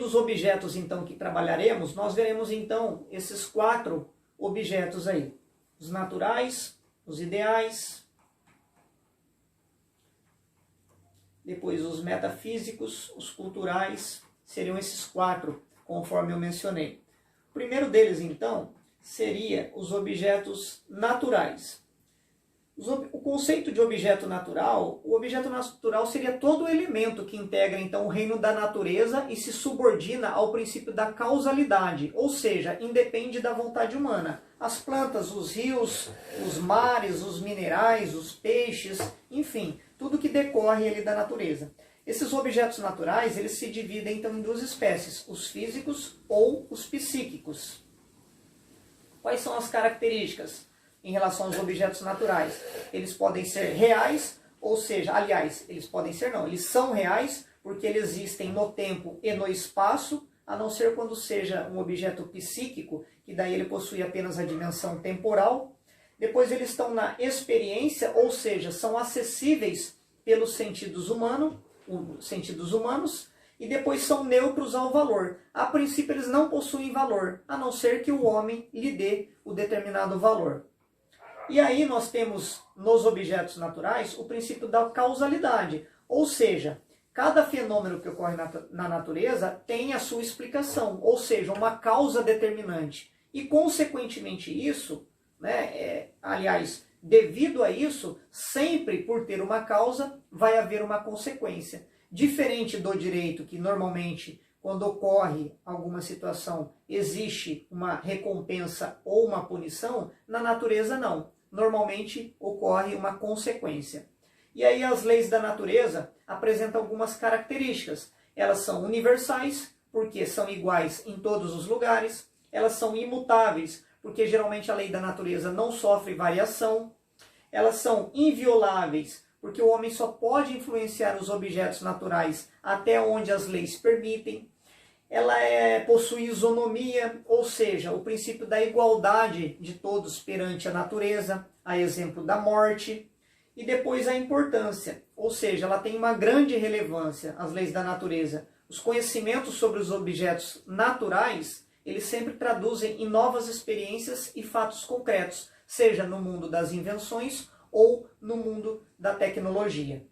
dos objetos, então, que trabalharemos, nós veremos, então, esses 4 objetos aí. Os naturais, os ideais, depois os metafísicos, os culturais, seriam esses 4, conforme eu mencionei. O primeiro deles, então, seria os objetos naturais. O conceito de objeto natural, o objeto natural seria todo elemento que integra então o reino da natureza e se subordina ao princípio da causalidade, ou seja, independe da vontade humana. As plantas, os rios, os mares, os minerais, os peixes, enfim, tudo que decorre ali da natureza. Esses objetos naturais, eles se dividem então em 2 espécies, os físicos ou os psíquicos. Quais são as características em relação aos objetos naturais? Eles podem ser reais, ou seja, aliás, eles podem ser não, eles são reais porque eles existem no tempo e no espaço, a não ser quando seja um objeto psíquico, que daí ele possui apenas a dimensão temporal. Depois eles estão na experiência, ou seja, são acessíveis pelos sentidos humanos, e depois são neutros ao valor. A princípio eles não possuem valor, a não ser que o homem lhe dê o determinado valor. E aí nós temos nos objetos naturais o princípio da causalidade, ou seja, cada fenômeno que ocorre na natureza tem a sua explicação, ou seja, uma causa determinante. E consequentemente isso, aliás, devido a isso, sempre por ter uma causa, vai haver uma consequência. Diferente do direito, que normalmente, quando ocorre alguma situação, existe uma recompensa ou uma punição, na natureza não. Normalmente ocorre uma consequência. E aí as leis da natureza apresentam algumas características. Elas são universais, porque são iguais em todos os lugares. Elas são imutáveis, porque geralmente a lei da natureza não sofre variação. Elas são invioláveis, porque o homem só pode influenciar os objetos naturais até onde as leis permitem. Ela possui isonomia, ou seja, o princípio da igualdade de todos perante a natureza, a exemplo da morte. E depois a importância, ou seja, ela tem uma grande relevância, as leis da natureza. Os conhecimentos sobre os objetos naturais, eles sempre traduzem em novas experiências e fatos concretos, seja no mundo das invenções ou no mundo da tecnologia.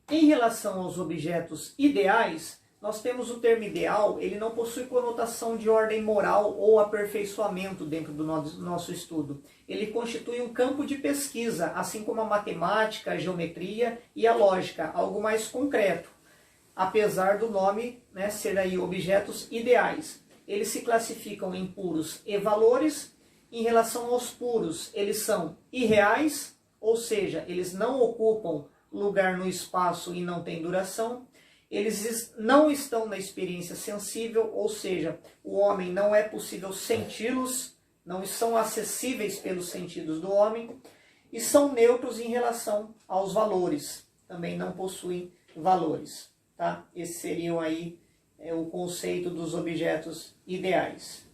Em relação aos objetos ideais, nós temos o termo ideal, ele não possui conotação de ordem moral ou aperfeiçoamento dentro do nosso estudo. Ele constitui um campo de pesquisa, assim como a matemática, a geometria e a lógica, algo mais concreto, apesar do nome ser aí objetos ideais. Eles se classificam em puros e valores. Em relação aos puros, eles são irreais, ou seja, eles não ocupam lugar no espaço e não têm duração. Eles não estão na experiência sensível, ou seja, o homem não é possível senti-los, não são acessíveis pelos sentidos do homem, e são neutros em relação aos valores, também não possuem valores. Tá? Esse seria aí o conceito dos objetos ideais.